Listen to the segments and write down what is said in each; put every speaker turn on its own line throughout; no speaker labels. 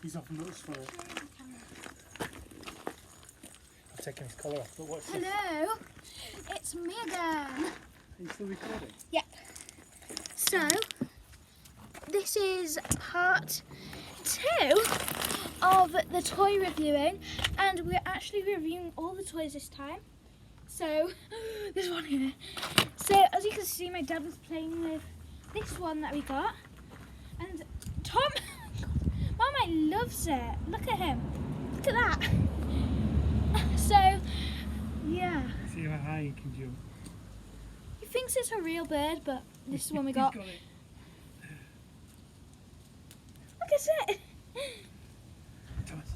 He's off nuts for it. I've taken his collar off, but what's this?
Hello, it's me again.
Are you still recording?
Yep. So, this is part 2 of the toy reviewing, and we're actually reviewing all the toys this time. So, there's one here. So, as you can see, my dad was playing with this one that we got, and Tom, Mama loves it. Look at him. Look at that. So, yeah.
See how high he can jump.
He thinks it's a real bird, but this is the one we got.
He's got it.
Look at it.
Thomas.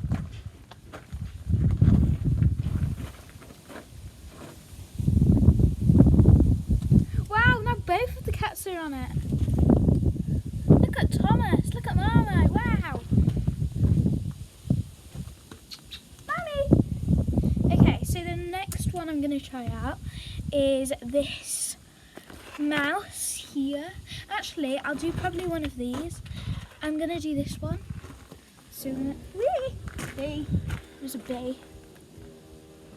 Wow, now both of the cats are on it. Look at Thomas. Look at Mama. Wow. Mommy. Okay, so the next one I'm going to try out is this mouse here. Actually, I'll do probably one of these. I'm going to do this one. So I'm going to... Whee! Bee. There's a bee.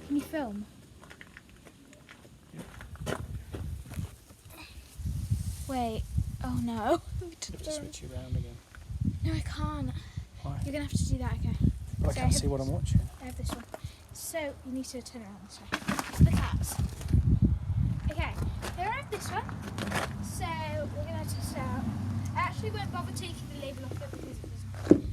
Can you film? Wait. Oh no.
You have to switch it around again.
No, I can't.
Why?
You're going to have to do that, okay?
Well, I
So
can't see what I'm watching.
I have this one. So you need to turn around this way. The cats. Okay, here I have this one. So we're going to test it out. I actually won't bother taking the label off it because it doesn't.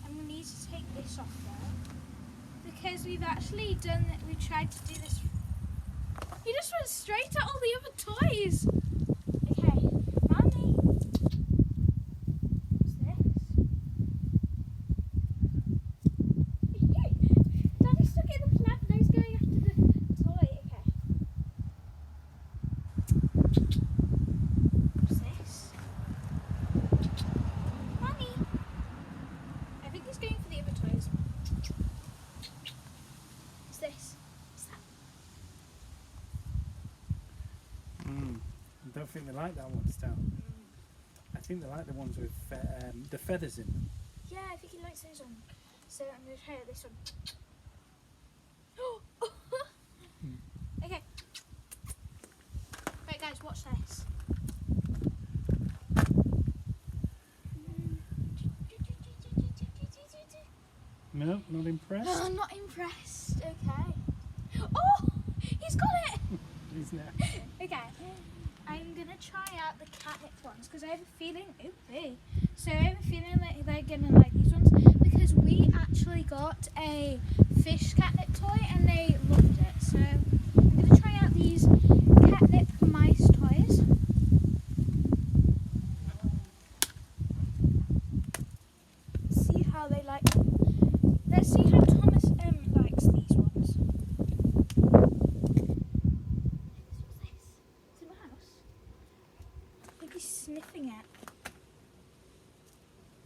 And we need to take this off though. Because we've actually done it, we tried to do this. You just went straight at all the other toys. Okay, Mommy. What's this? Daddy's stuck in the plant, now he's going after the toy. Okay. What's this? Mommy. I think he's going for the other toys. What's this? What's that?
I don't think they like that one, Stan. I think they like the ones with the feathers in them.
Yeah, I think he likes those on. So I'm going to try out this one. Okay. Right guys, watch this.
No, not impressed.
I'm not impressed. Okay. Oh, he's got it.
He's not.
Okay. I'm going to try out the catnip ones because I have a feeling, so I have a feeling that they're going to like these ones because we actually got a fish catnip toy and they loved it. So I'm going to try out these catnip mice toys. See how they like them. Let's see how Thomas likes these ones. Sniffing it.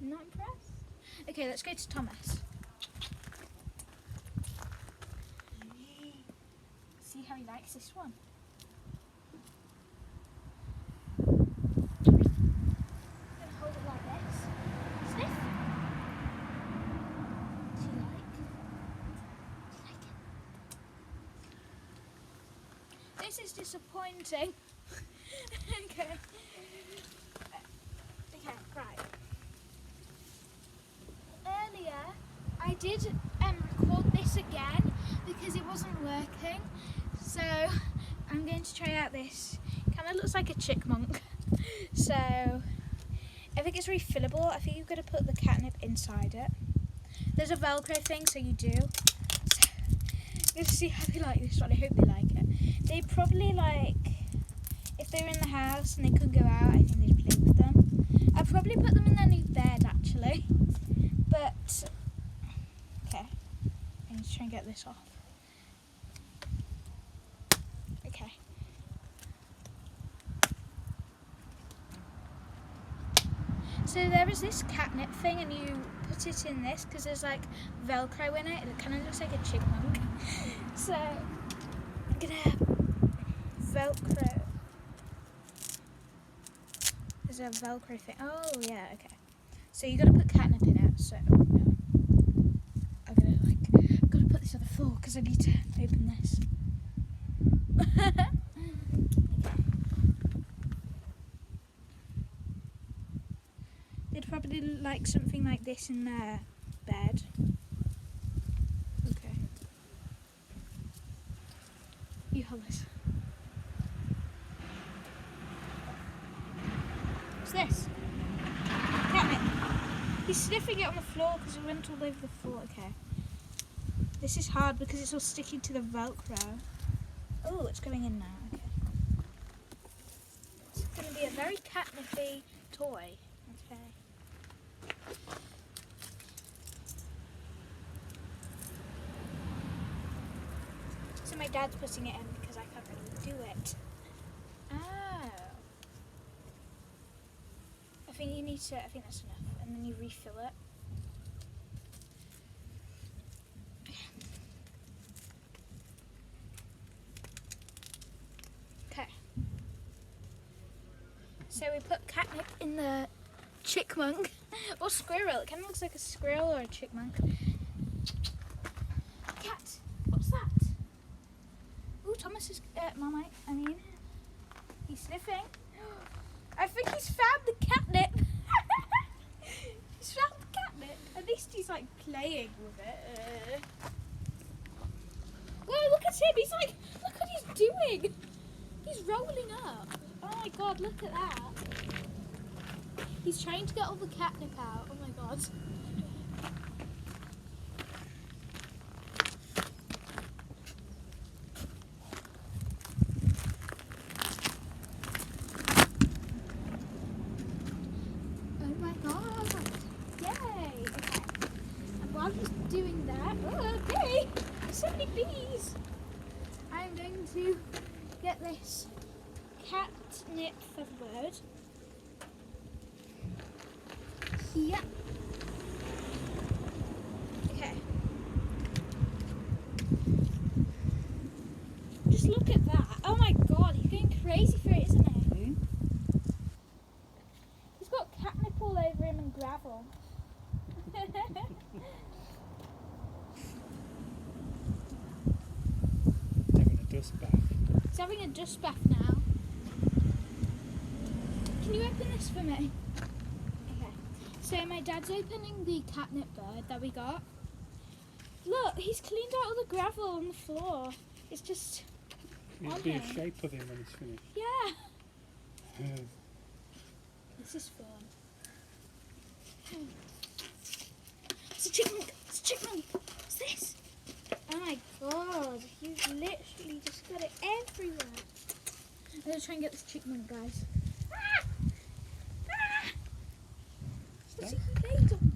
Not impressed? Okay, let's go to Thomas. See how he likes this one. I'm gonna hold it like this. Sniff. Do you like? Do you like it? This is disappointing. Okay. Okay, right. Earlier, I did record this again because it wasn't working. So, I'm going to try out this. Kind of looks like a chickmunk. So, I think it's refillable. I think you've got to put the catnip inside it. There's a Velcro thing, so you do. So, I'm going to see how they like this one. I hope they like it. They probably like... If they were in the house and they couldn't go out, I think they'd play with them. I'd probably put them in their new bed, actually. But, okay. I need to try and get this off. Okay. So there is this catnip thing and you put it in this because there's like Velcro in it. It kind of looks like a chipmunk. So, I'm going to Velcro. There's a Velcro thing. Oh, yeah, okay. So you got to put catnip in it. So I'm gotta put this on the floor because I need to open this. They'd probably like something like this in their bed. Okay. You hold this. What's this? Catnip. He's sniffing it on the floor because it went all over the floor. Okay. This is hard because it's all sticking to the Velcro. Oh, it's going in now. Okay. It's going to be a very catnipy toy. Okay. So my dad's putting it in because I can't really do it. Oh. I think that's enough. And then you refill it. Okay. So we put catnip in the chickmunk or squirrel. It kind of looks like a squirrel or a chickmunk. Cat, what's that? Oh, Thomas is Marmite. I mean, he's sniffing. I think he's found the catnip. He's found the catnip. At least he's like playing with it. Whoa, look at him. He's like, look what he's doing. He's rolling up. Oh my god, look at that. He's trying to get all the catnip out. Oh my god. Oh my god. Yay. Okay. And while he's doing that, oh, okay. So many bees. I'm going to get this catnip feather bird. Yeah. Okay. Just look at that. Oh my god, he's going crazy for it, isn't he?
Hmm?
He's got catnip all over him and gravel.
Having a dust bath.
He's having a dust bath now. Can you open this for me? Okay. So my dad's opening the catnip bird that we got. Look, he's cleaned out all the gravel on the floor. It's just
It'll
on
be a
him.
shape of him when he's finished.
Yeah. This is fun. It's a chickmunk. It's a chickmunk. What's this? Oh my god. He's literally just got it everywhere. I'm going to try and get this chickmunk, guys. Ah! Ah! What's he laid on?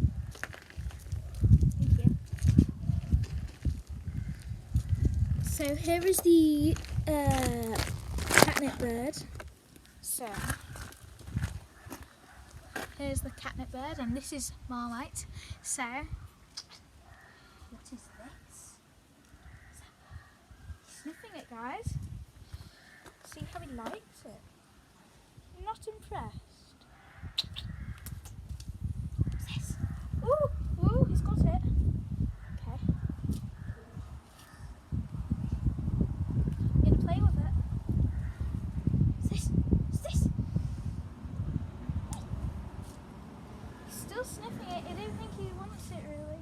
Thank you. So here is the catnip bird. So here's the catnip bird, and this is Marmite. So what is this? He's sniffing it, guys. See how he likes it. I'm not impressed. What's this? Ooh, ooh, he's got it. Okay. You gonna play with it? What's this? What's this? He's still sniffing it. I don't think he wants it really.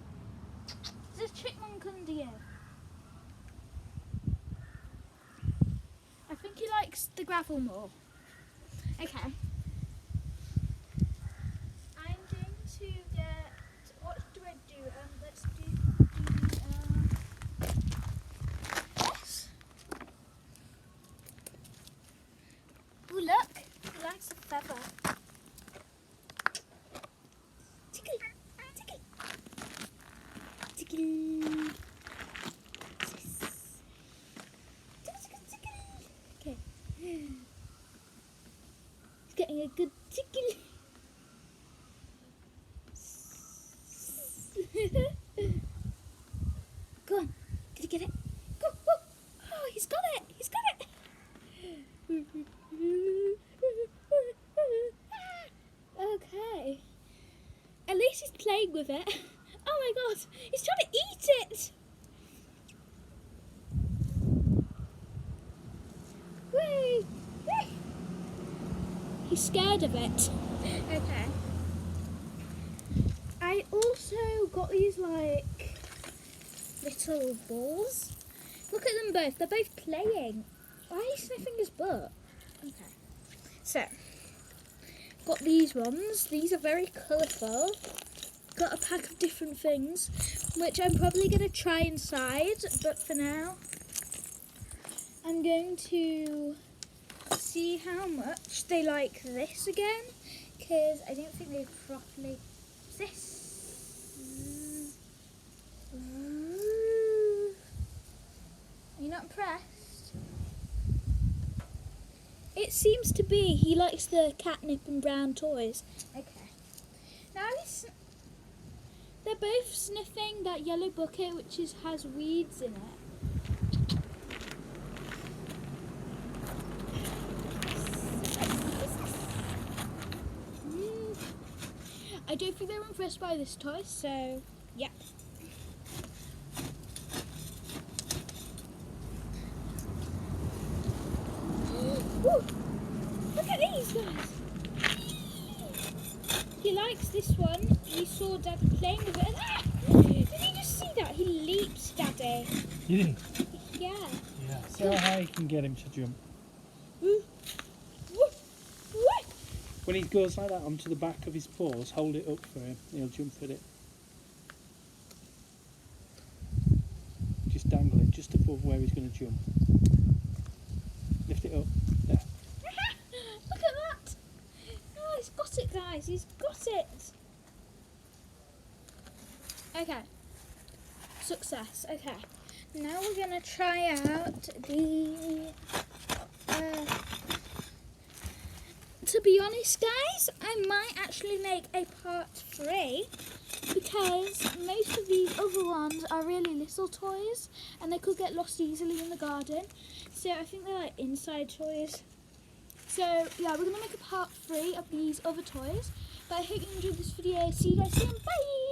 There's a chickmunk under you. I think he likes the gravel more. Okay. I'm going to get. What do I do? Let's do this. Oh look! He likes a feather. Tickle, tickle, tickle. Okay. He's getting a good tickle. Go on. Did he get it? Go, go. Oh, he's got it. He's got it. Okay. At least he's playing with it. of it. Okay. I also got these like little balls. Look at them both. They're both playing. Why are you sniffing his butt? Okay. So, got these ones. These are very colourful. Got a pack of different things, which I'm probably going to try inside, but for now, I'm going to see how much they like this again, because I don't think they've properly... What's this? Are you not impressed? It seems to be he likes the catnip and brown toys. Okay. Now they're both sniffing that yellow bucket which has weeds in it. I don't think they were impressed by this toy, so yeah. Woo! Look at these guys! He likes this one. We saw Dad playing with it. Ah! Did you just see that? He leaps, Daddy.
You didn't?
Yeah.
Yeah. See how high you can get him to jump.
Woo! Woo! Woo!
When he goes like that onto the back of his paws, hold it up for him. He'll jump at it. Just dangle it just above where he's going to jump. Lift it up. There.
Look at that! Oh, he's got it, guys. He's got it. Okay. Success. Okay. Now we're going to try out the... to be honest, guys, I might actually make a part 3 because most of these other ones are really little toys and they could get lost easily in the garden. So I think they're like inside toys. So yeah, we're going to make a part 3 of these other toys. But I hope you enjoyed this video. See you guys soon. Bye!